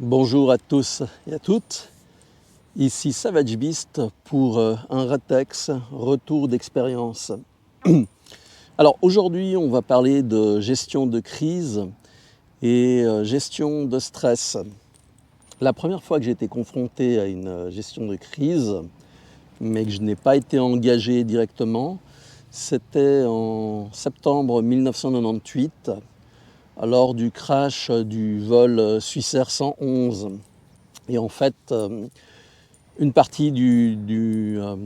Bonjour à tous et à toutes, ici Savage Beast pour un Ratex, retour d'expérience. Alors aujourd'hui on va parler de gestion de crise et gestion de stress. La première fois que j'ai été confronté à une gestion de crise, mais que je n'ai pas été engagé directement, c'était en septembre 1998, lors du crash du vol Swissair 111. Et en fait, une partie du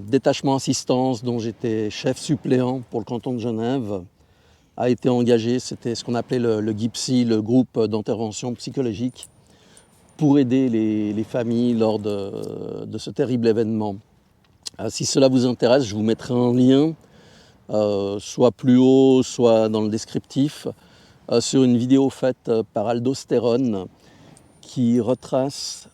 détachement assistance dont j'étais chef suppléant pour le canton de Genève a été engagée. C'était ce qu'on appelait le GIPSY, le groupe d'intervention psychologique, pour aider les familles lors de ce terrible événement. Si cela vous intéresse, je vous mettrai un lien, soit plus haut, soit dans le descriptif, sur une vidéo faite par Aldostérone qui retrace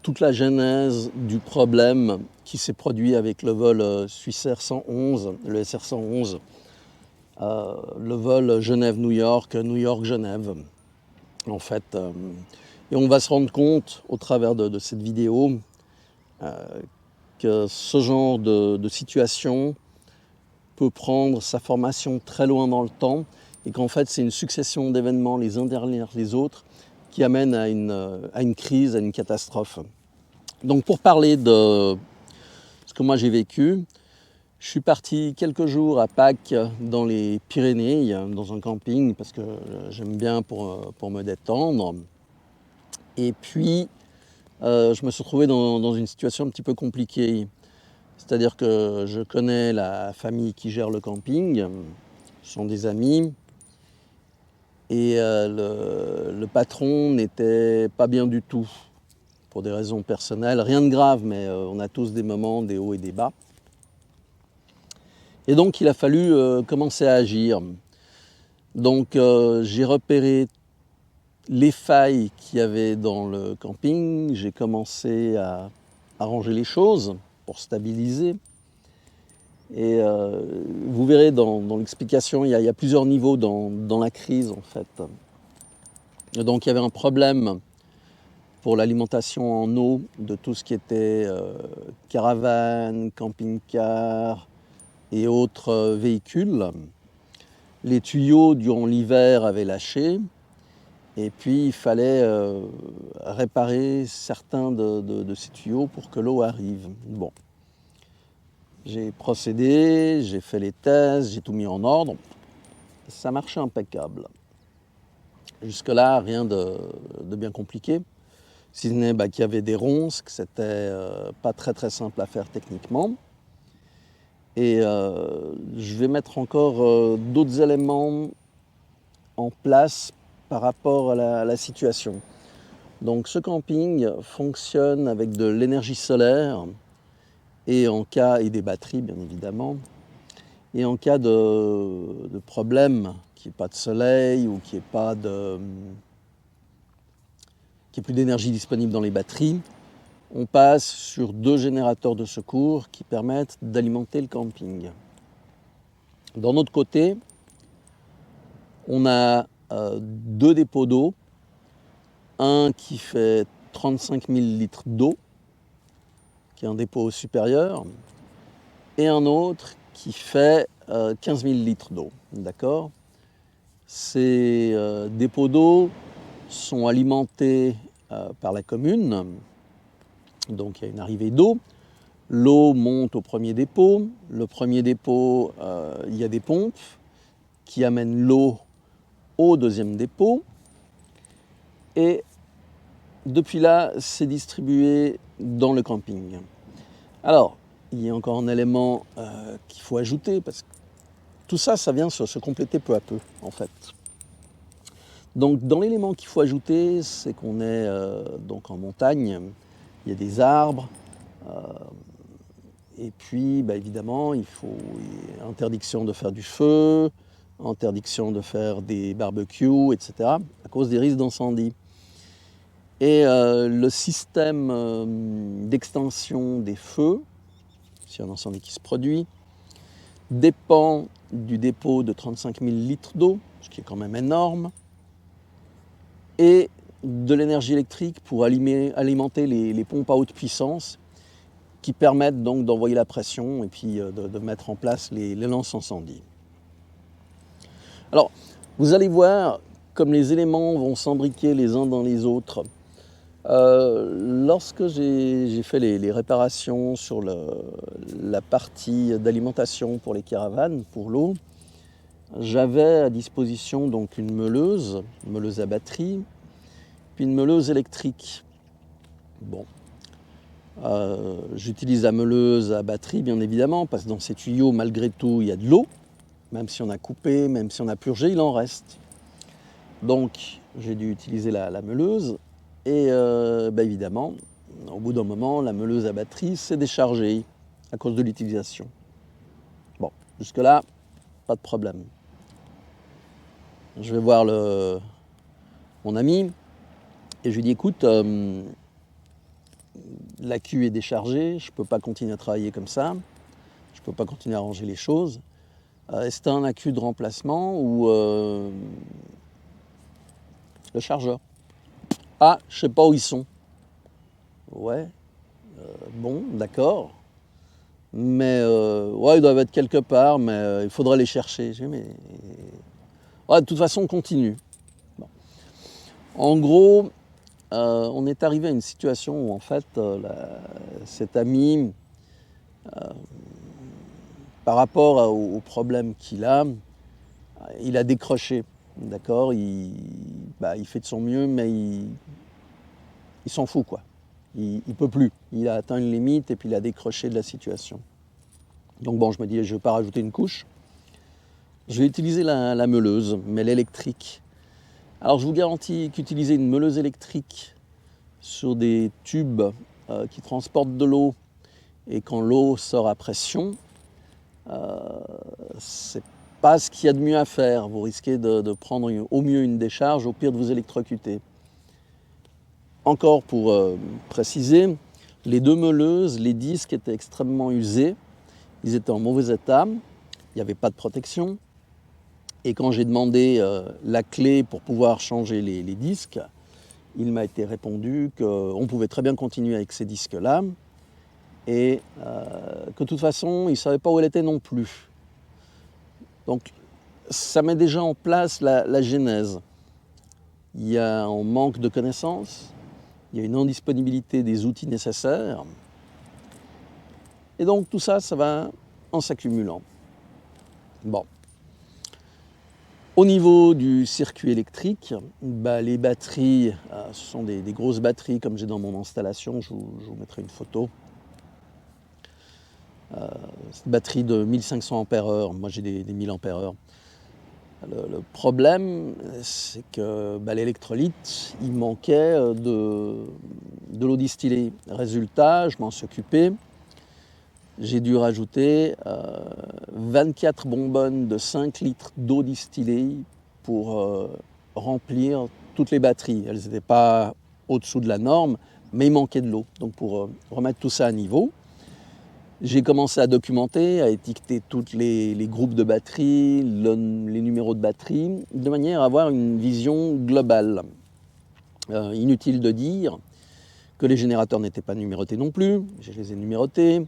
toute la genèse du problème qui s'est produit avec le vol Swissair 111, le SR 111, le vol Genève-New York, New York-Genève, en fait. Et on va se rendre compte, au travers de cette vidéo, que ce genre de situation peut prendre sa formation très loin dans le temps et qu'en fait c'est une succession d'événements les uns derrière les autres qui amènent à une crise, à une catastrophe. Donc pour parler de ce que moi j'ai vécu, je suis parti quelques jours à Pâques dans les Pyrénées, dans un camping, parce que j'aime bien pour me détendre. Et puis je me suis retrouvé dans une situation un petit peu compliquée. C'est-à-dire que je connais la famille qui gère le camping, ce sont des amis, et le patron n'était pas bien du tout, pour des raisons personnelles. Rien de grave, mais on a tous des moments, des hauts et des bas. Et donc il a fallu commencer à agir. Donc j'ai repéré les failles qu'il y avait dans le camping, j'ai commencé à arranger les choses pour stabiliser. Et vous verrez dans l'explication, il y a plusieurs niveaux dans la crise en fait. Et donc il y avait un problème pour l'alimentation en eau de tout ce qui était caravane, camping-car et autres véhicules. Les tuyaux durant l'hiver avaient lâché et puis il fallait réparer certains de ces tuyaux pour que l'eau arrive. Bon. J'ai procédé, j'ai fait les tests, j'ai tout mis en ordre. Ça marchait impeccable. Jusque-là, rien de bien compliqué. Si ce n'est qu'il y avait des ronces, que c'était pas très simple à faire techniquement. Et je vais mettre encore d'autres éléments en place par rapport à la situation. Donc ce camping fonctionne avec de l'énergie solaire et des batteries bien évidemment. Et en cas de problème, qu'il n'y ait pas de soleil ou qu'il n'y ait plus d'énergie disponible dans les batteries, on passe sur 2 générateurs de secours qui permettent d'alimenter le camping. D'un autre côté, on a 2 dépôts d'eau, un qui fait 35 000 litres d'eau, qui est un dépôt supérieur, et un autre qui fait 15 000 litres d'eau. D'accord ? Ces dépôts d'eau sont alimentés par la commune, donc il y a une arrivée d'eau. L'eau monte au premier dépôt. Le premier dépôt, il y a des pompes qui amènent l'eau au deuxième dépôt. Et depuis là, c'est distribué dans le camping. Alors, il y a encore un élément qu'il faut ajouter, parce que tout ça, ça vient se compléter peu à peu, en fait. Donc, dans l'élément qu'il faut ajouter, c'est qu'on est donc en montagne, il y a des arbres, et puis évidemment, il faut interdiction de faire du feu, interdiction de faire des barbecues, etc., à cause des risques d'incendie. Et le système d'extinction des feux, s'il y a un incendie qui se produit, dépend du dépôt de 35 000 litres d'eau, ce qui est quand même énorme, et de l'énergie électrique pour alimenter les pompes à haute puissance qui permettent donc d'envoyer la pression et puis de mettre en place les lance-incendies. Alors, vous allez voir comme les éléments vont s'embriquer les uns dans les autres. Lorsque j'ai fait les réparations sur la partie d'alimentation pour les caravanes, pour l'eau, j'avais à disposition donc une meuleuse à batterie, puis une meuleuse électrique. Bon, j'utilise la meuleuse à batterie bien évidemment, parce que dans ces tuyaux, malgré tout, il y a de l'eau. Même si on a coupé, même si on a purgé, il en reste. Donc, j'ai dû utiliser la meuleuse. Et évidemment, au bout d'un moment, la meuleuse à batterie s'est déchargée à cause de l'utilisation. Bon, jusque-là, pas de problème. Je vais voir mon ami et je lui dis, écoute, la Q est déchargée, je ne peux pas continuer à travailler comme ça, je ne peux pas continuer à ranger les choses. Est-ce que tu as un accu de remplacement ou le chargeur? Ah, je ne sais pas où ils sont. Ouais, bon, d'accord. Mais ouais, ils doivent être quelque part, mais il faudra les chercher. J'ai dit, mais ouais, de toute façon, on continue. Bon. En gros, on est arrivé à une situation où en fait, cet ami, par rapport au problème qu'il a, il a décroché. D'accord, il fait de son mieux, mais il s'en fout, quoi. Il ne peut plus. Il a atteint une limite et puis il a décroché de la situation. Donc bon, je me dis, je ne vais pas rajouter une couche. Je vais utiliser la meuleuse, mais l'électrique. Alors je vous garantis qu'utiliser une meuleuse électrique sur des tubes qui transportent de l'eau et quand l'eau sort à pression, c'est pas ce qu'il y a de mieux à faire. Vous risquez de prendre au mieux une décharge, au pire de vous électrocuter. Encore pour préciser, les deux meuleuses, les disques étaient extrêmement usés, ils étaient en mauvais état, il n'y avait pas de protection. Et quand j'ai demandé la clé pour pouvoir changer les disques, il m'a été répondu qu'on pouvait très bien continuer avec ces disques-là et que de toute façon, il ne savait pas où elle était non plus. Donc ça met déjà en place la genèse. Il y a un manque de connaissances, il y a une indisponibilité des outils nécessaires. Et donc tout ça, ça va en s'accumulant. Bon. Au niveau du circuit électrique, les batteries, ce sont des grosses batteries comme j'ai dans mon installation, je vous mettrai une photo. C'est une batterie de 1500 Ah, moi j'ai des 1000 Ah. Le problème, c'est que l'électrolyte, il manquait de l'eau distillée. Résultat, je m'en suis occupé. J'ai dû rajouter 24 bonbonnes de 5 litres d'eau distillée pour remplir toutes les batteries. Elles n'étaient pas au-dessous de la norme, mais il manquait de l'eau. Donc pour remettre tout ça à niveau, j'ai commencé à documenter, à étiqueter tous les groupes de batteries, les numéros de batterie, de manière à avoir une vision globale. Inutile de dire que les générateurs n'étaient pas numérotés non plus, je les ai numérotés.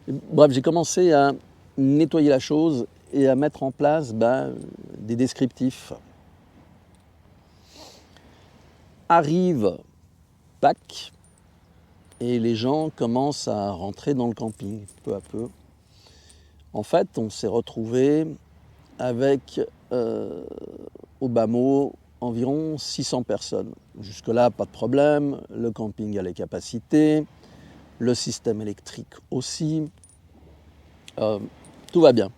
Bref, j'ai commencé à nettoyer la chose et à mettre en place des descriptifs. Arrive Pâques et les gens commencent à rentrer dans le camping peu à peu. En fait, on s'est retrouvé avec au bas mot environ 600 personnes. Jusque-là, pas de problème, le camping a les capacités, le système électrique aussi. Tout va bien.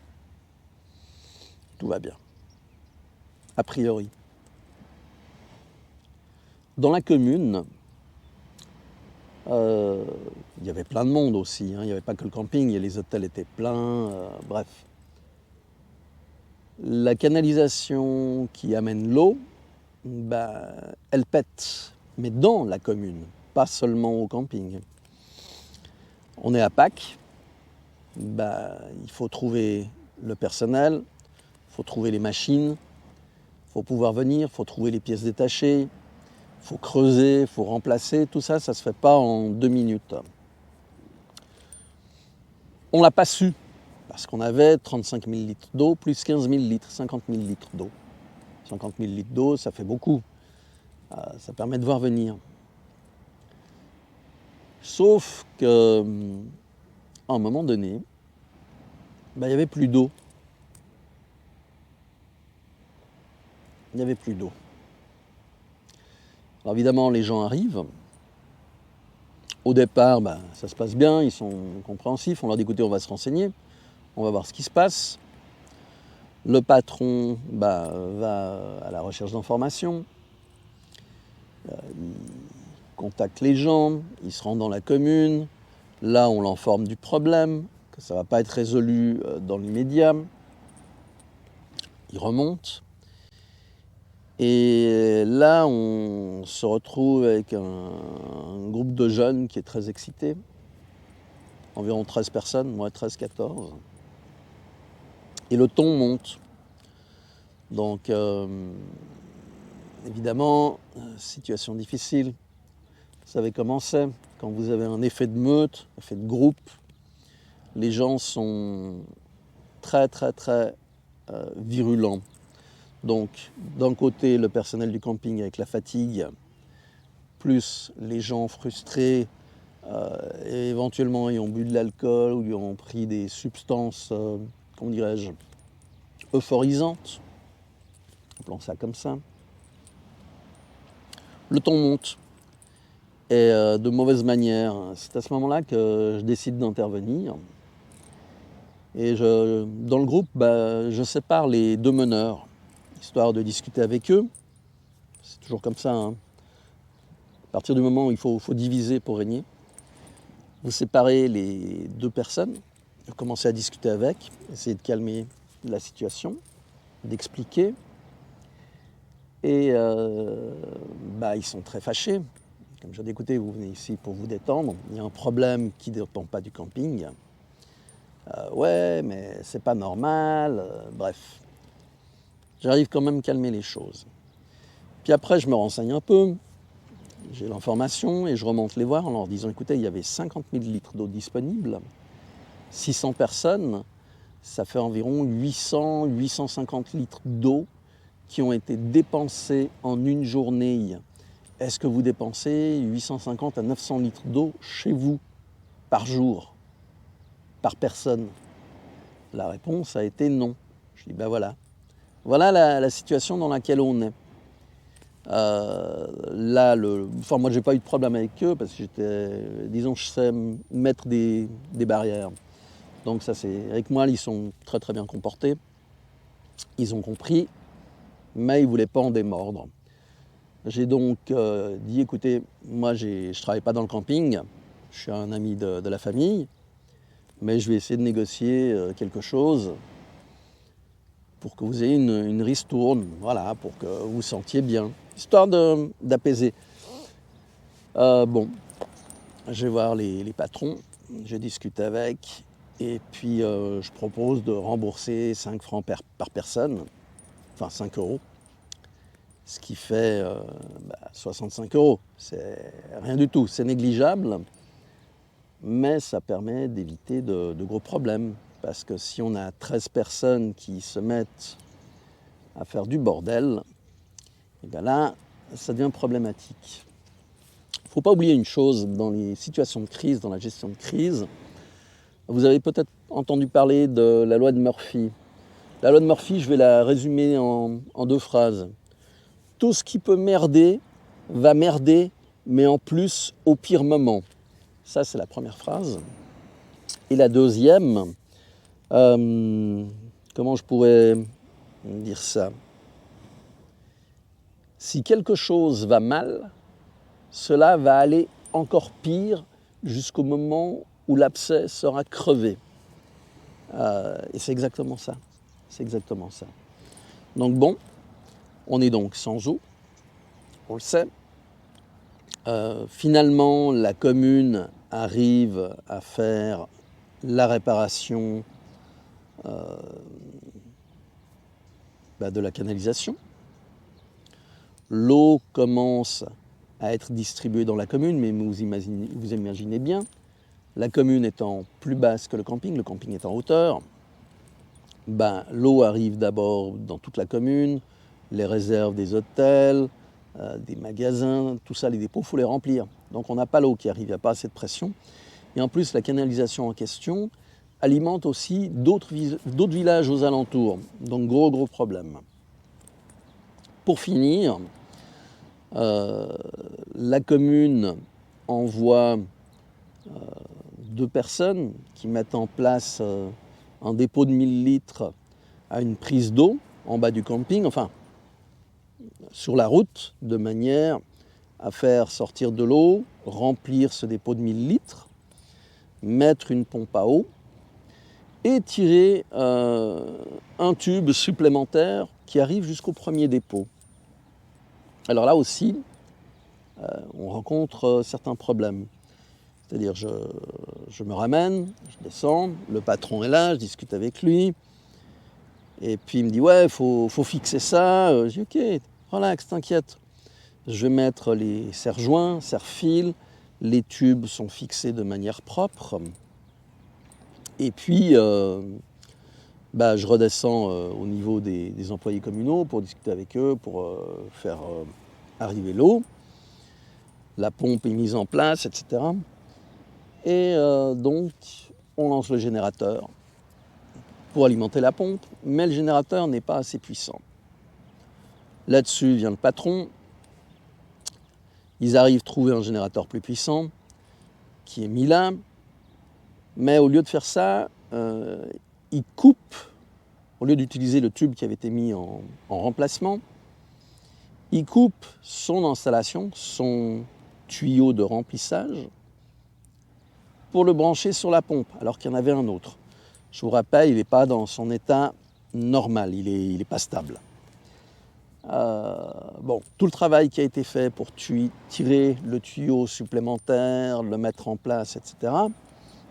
Tout va bien. A priori. Dans la commune, il y avait plein de monde aussi. Il n'y avait pas que le camping, les hôtels étaient pleins. Bref. La canalisation qui amène l'eau, elle pète. Mais dans la commune, pas seulement au camping. On est à Pâques. Il faut trouver le personnel, il faut trouver les machines, il faut pouvoir venir, il faut trouver les pièces détachées, il faut creuser, il faut remplacer, tout ça, ça ne se fait pas en 2 minutes. On ne l'a pas su, parce qu'on avait 35 000 litres d'eau, plus 15 000 litres, 50 000 litres d'eau. 50 000 litres d'eau, ça fait beaucoup. Ça permet de voir venir. Sauf qu'à un moment donné, il n'y avait plus d'eau. Il n'y avait plus d'eau. Alors évidemment, les gens arrivent. Au départ, ça se passe bien, ils sont compréhensifs. On leur dit, écoutez, on va se renseigner, on va voir ce qui se passe. Le patron va à la recherche d'informations. Il contacte les gens, il se rend dans la commune. Là, on l'informe du problème, que ça ne va pas être résolu dans l'immédiat. Il remonte. Et là, on se retrouve avec un groupe de jeunes qui est très excité. Environ 13 personnes, moi 13, 14. Et le ton monte. Donc, évidemment, situation difficile. Vous savez comment c'est. Quand vous avez un effet de meute, un effet de groupe, les gens sont très, très, très virulents. Donc, d'un côté, le personnel du camping avec la fatigue, plus les gens frustrés, et éventuellement ils ont bu de l'alcool ou ils ont pris des substances, comment dirais-je, euphorisantes, appelons ça comme ça. Le ton monte, et de mauvaise manière. C'est à ce moment-là que je décide d'intervenir. Et dans le groupe, je sépare les deux meneurs, histoire de discuter avec eux. C'est toujours comme ça, hein. À partir du moment où il faut diviser pour régner, vous séparez les deux personnes, vous commencez à discuter avec, essayer de calmer la situation, d'expliquer. Et ils sont très fâchés. Comme je dis, écoutez, vous venez ici pour vous détendre, il y a un problème qui ne dépend pas du camping. Ouais, mais c'est pas normal, bref. J'arrive quand même à calmer les choses. Puis après, je me renseigne un peu, j'ai l'information et je remonte les voir en leur disant, écoutez, il y avait 50 000 litres d'eau disponible, 600 personnes, ça fait environ 800, 850 litres d'eau qui ont été dépensés en une journée. Est-ce que vous dépensez 850 à 900 litres d'eau chez vous par jour, par personne? La réponse a été non. Je dis, voilà. Voilà la situation dans laquelle on est. Moi, j'ai pas eu de problème avec eux parce que je sais mettre des barrières. Donc ça, avec moi, ils sont très très bien comportés. Ils ont compris, mais ils voulaient pas en démordre. J'ai donc dit, écoutez, moi, je travaille pas dans le camping, je suis un ami de la famille, mais je vais essayer de négocier quelque chose pour que vous ayez une ristourne, voilà, pour que vous vous sentiez bien, histoire d'apaiser. Je vais voir les patrons, je discute avec, et puis je propose de rembourser 5 francs par personne, enfin 5 euros, ce qui fait 65 euros. C'est rien du tout, c'est négligeable, mais ça permet d'éviter de gros problèmes. Parce que si on a 13 personnes qui se mettent à faire du bordel, et bien là, ça devient problématique. Il ne faut pas oublier une chose, dans les situations de crise, dans la gestion de crise, vous avez peut-être entendu parler de la loi de Murphy. La loi de Murphy, je vais la résumer en 2 phrases. Tout ce qui peut merder va merder, mais en plus au pire moment. Ça, c'est la première phrase. Et la deuxième, comment je pourrais dire ça? Si quelque chose va mal, cela va aller encore pire jusqu'au moment où l'abcès sera crevé. Et c'est exactement ça. C'est exactement ça. Donc bon, on est donc sans eau, on le sait. Finalement, la commune arrive à faire la réparation de la canalisation. L'eau commence à être distribué dans la commune, mais vous imaginez bien, la commune étant plus basse que le camping est en hauteur, ben, l'eau arrive d'abord dans toute la commune, les réserves des hôtels, des magasins, tout ça, les dépôts, il faut les remplir. Donc on n'a pas l'eau qui arrive, il n'y a pas assez de pression. Et en plus, la canalisation en question alimente aussi d'autres villages aux alentours. Donc gros problème. Pour finir, la commune envoie 2 personnes qui mettent en place un dépôt de 1000 litres à une prise d'eau en bas du camping, enfin sur la route, de manière à faire sortir de l'eau, remplir ce dépôt de 1000 litres, mettre une pompe à eau et tirer un tube supplémentaire qui arrive jusqu'au premier dépôt. Alors là aussi, on rencontre certains problèmes. C'est-à-dire, je me ramène, je descends, le patron est là, je discute avec lui, et puis il me dit « ouais, faut fixer ça ». Je dis « ok, relax, t'inquiète, je vais mettre les serre-joints, serre-fils, les tubes sont fixés de manière propre, et puis je redescends au niveau des employés communaux pour discuter avec eux, pour faire arriver l'eau, la pompe est mise en place, etc. Et donc, on lance le générateur pour alimenter la pompe, mais le générateur n'est pas assez puissant. Là-dessus vient le patron. Ils arrivent à trouver un générateur plus puissant qui est mis là, mais au lieu de faire ça, ils coupent, au lieu d'utiliser le tube qui avait été mis en remplacement, ils coupent son installation, son tuyau de remplissage, pour le brancher sur la pompe, alors qu'il y en avait un autre. Je vous rappelle, il n'est pas dans son état normal, il est pas stable. Tout le travail qui a été fait pour tirer le tuyau supplémentaire, le mettre en place, etc.,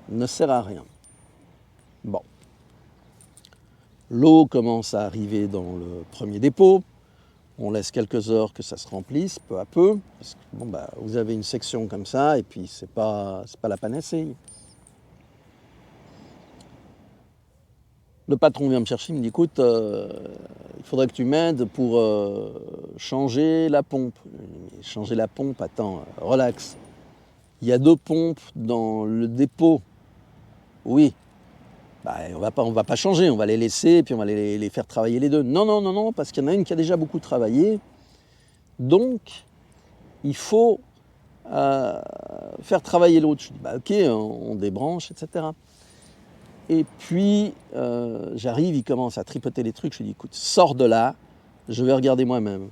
ne sert à rien. Bon. L'eau commence à arriver dans le premier dépôt. On laisse quelques heures que ça se remplisse, peu à peu. Parce que, vous avez une section comme ça, et puis c'est pas la panacée. Le patron vient me chercher, il me dit « écoute, il faudrait que tu m'aides pour changer la pompe ». Changer la pompe, attends, relax. Il y a 2 pompes dans le dépôt. Oui. On va pas changer, on va les laisser et puis on va les faire travailler les 2. Non, parce qu'il y en a une qui a déjà beaucoup travaillé. Donc, il faut faire travailler l'autre. Je dis ok, on débranche, etc. Et puis, j'arrive, il commence à tripoter les trucs. Je lui dis écoute, sors de là, je vais regarder moi-même.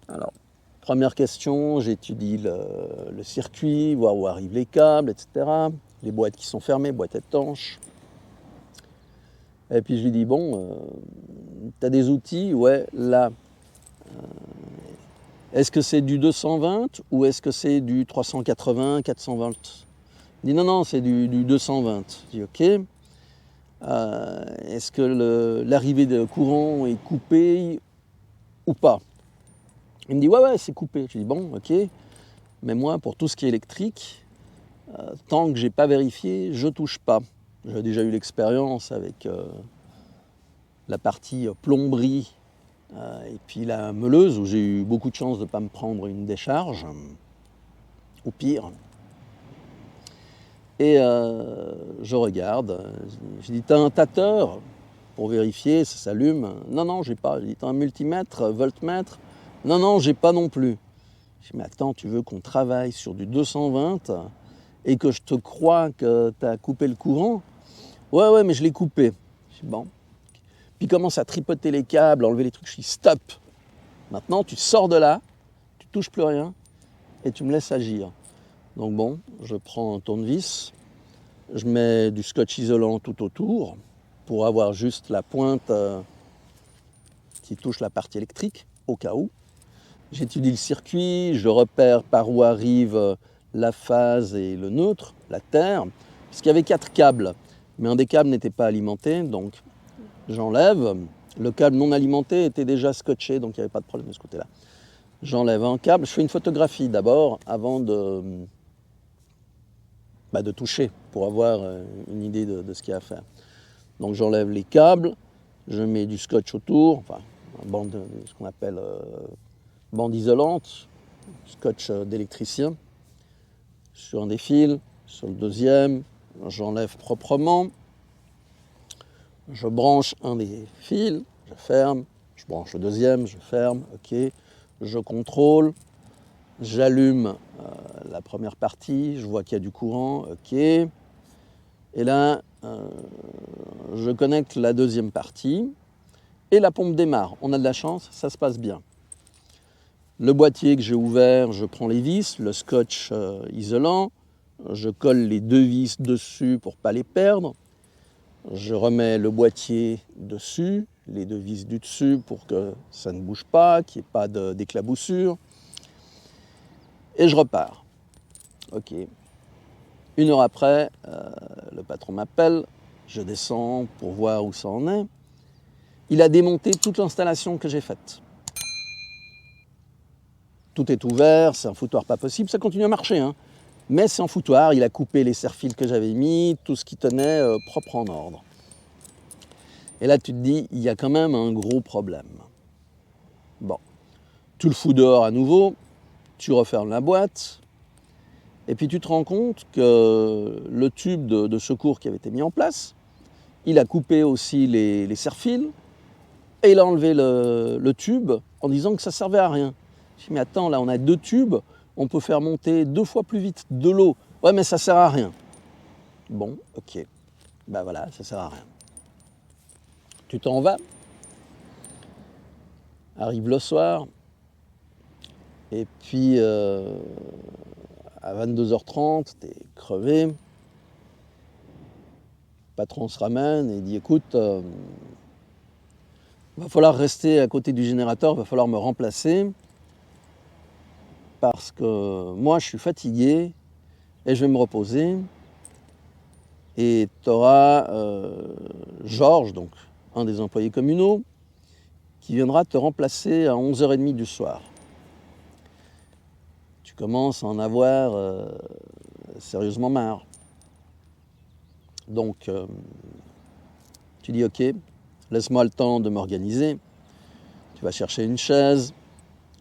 Alors, première question, j'étudie le circuit, voir où arrivent les câbles, etc. Les boîtes qui sont fermées, boîtes étanches. Et puis je lui dis, tu as des outils? Ouais, là. Est-ce que c'est du 220 ou est-ce que c'est du 380, 400 volts? Il dit, non, c'est du 220. Je dis, ok. Est-ce que l'arrivée de courant est coupée ou pas? Il me dit, ouais, c'est coupé. Je dis, ok. Mais moi, pour tout ce qui est électrique, tant que je n'ai pas vérifié, je ne touche pas. J'ai déjà eu l'expérience avec la partie plomberie et puis la meuleuse, où j'ai eu beaucoup de chance de ne pas me prendre une décharge, au pire. Et je regarde, je dis, t'as un tâteur pour vérifier, ça s'allume? Non, j'ai pas. Je dis, t'as un multimètre, voltmètre? Non, j'ai pas non plus. Je dis, mais attends, tu veux qu'on travaille sur du 220 et que je te crois que t'as coupé le courant? Ouais, mais je l'ai coupé. Je dis, bon. Puis il commence à tripoter les câbles, enlever les trucs. Je dis, stop. Maintenant, tu sors de là, tu touches plus rien et tu me laisses agir. Donc je prends un tournevis, je mets du scotch isolant tout autour pour avoir juste la pointe qui touche la partie électrique, au cas où. J'étudie le circuit, je repère par où arrive la phase et le neutre, la terre, parce qu'il y avait 4 câbles. Mais un des câbles n'était pas alimenté, donc j'enlève. Le câble non alimenté était déjà scotché, donc il n'y avait pas de problème de ce côté-là. J'enlève un câble. Je fais une photographie d'abord avant de toucher pour avoir une idée de ce qu'il y a à faire. Donc j'enlève les câbles, je mets du scotch autour, enfin ce qu'on appelle bande isolante, scotch d'électricien, sur un des fils, sur le deuxième, j'enlève proprement, je branche un des fils, je ferme, je branche le deuxième, je ferme, ok, je contrôle, j'allume la première partie, je vois qu'il y a du courant, ok, et là je connecte la deuxième partie et la pompe démarre. On a de la chance, ça se passe bien. Le boîtier que j'ai ouvert, je prends les vis, le scotch isolant, je colle les deux vis dessus pour ne pas les perdre. Je remets le boîtier dessus, les deux vis du dessus pour que ça ne bouge pas, qu'il n'y ait pas d'éclaboussure. Et je repars. Ok. 1 heure après, le patron m'appelle, je descends pour voir où ça en est. Il a démonté toute l'installation que j'ai faite. Tout est ouvert, c'est un foutoir pas possible, ça continue à marcher, hein. Mais c'est en foutoir, il a coupé les serre-fils que j'avais mis, tout ce qui tenait propre en ordre. Et là tu te dis, il y a quand même un gros problème. Bon, tu le fous dehors à nouveau, tu refermes la boîte, et puis tu te rends compte que le tube de secours qui avait été mis en place, il a coupé aussi les serre-fils, et il a enlevé le tube en disant que ça servait à rien. Je dis, mais attends, là on a 2 tubes, on peut faire monter 2 fois plus vite de l'eau. Ouais, mais ça sert à rien. Bon, ok. Ben voilà, ça sert à rien. Tu t'en vas. Arrive le soir. Et puis, à 22h30, t'es crevé. Le patron se ramène et dit, écoute, va falloir rester à côté du générateur, va falloir me remplacer. Parce que moi, je suis fatigué et je vais me reposer. Et tu auras Georges, donc un des employés communaux, qui viendra te remplacer à 11h30 du soir. Tu commences à en avoir sérieusement marre. Donc, tu dis, ok, laisse-moi le temps de m'organiser. Tu vas chercher une chaise,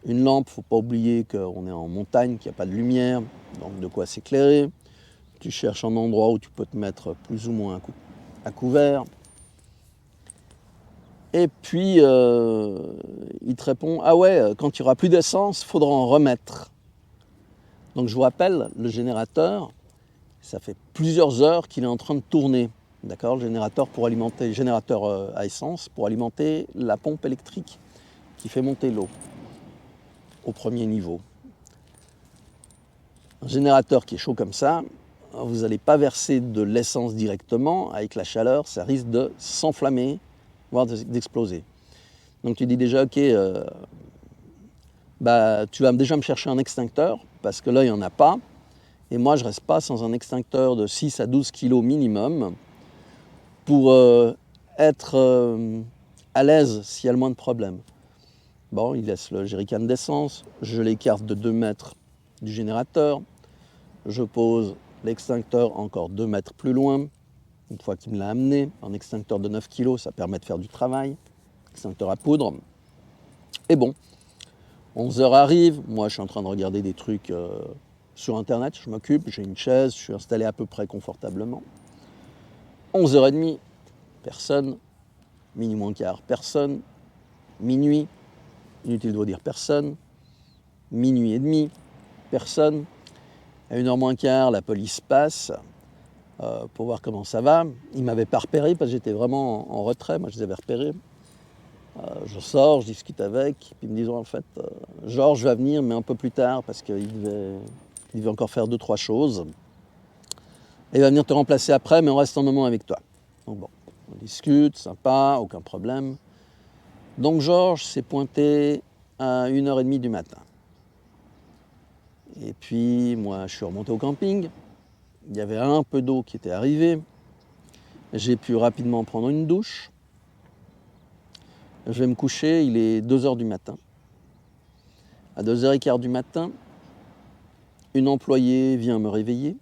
une lampe. Il ne faut pas oublier qu'on est en montagne, qu'il n'y a pas de lumière, donc de quoi s'éclairer. Tu cherches un endroit où tu peux te mettre plus ou moins à couvert. Et puis, il te répond, ah ouais, quand il n'y aura plus d'essence, il faudra en remettre. Donc je vous rappelle, le générateur, ça fait plusieurs heures qu'il est en train de tourner. D'accord, le générateur à essence pour alimenter la pompe électrique qui fait monter l'eau au premier niveau. Un générateur qui est chaud comme ça, vous n'allez pas verser de l'essence directement. Avec la chaleur, ça risque de s'enflammer, voire d'exploser. Donc tu dis déjà, ok, tu vas déjà me chercher un extincteur, parce que là, il n'y en a pas. Et moi, je ne reste pas sans un extincteur de 6 à 12 kg minimum pour être à l'aise s'il y a le moins de problèmes. Bon, il laisse le jerrycan d'essence, je l'écarte de 2 mètres du générateur, je pose l'extincteur encore 2 mètres plus loin, une fois qu'il me l'a amené, un extincteur de 9 kg, ça permet de faire du travail, extincteur à poudre. Et bon, 11h arrive, moi je suis en train de regarder des trucs sur internet, je m'occupe, j'ai une chaise, je suis installé à peu près confortablement. 11h30, personne, minuit moins quart, personne, minuit, inutile de vous dire personne, minuit et demi, personne. À 1h moins quart, la police passe pour voir comment ça va. Ils ne m'avaient pas repéré parce que j'étais vraiment en retrait, moi je les avais repérés. Je sors, je discute avec, puis ils me disent en fait, Georges va venir mais un peu plus tard parce qu'il devait encore faire 2-3 choses. Et il va venir te remplacer après, mais on reste un moment avec toi. Donc bon, on discute, sympa, aucun problème. Donc Georges s'est pointé à 1h30 du matin. Et puis moi je suis remonté au camping, il y avait un peu d'eau qui était arrivée, j'ai pu rapidement prendre une douche. Je vais me coucher, il est 2h du matin. À 2h15 du matin, une employée vient me réveiller.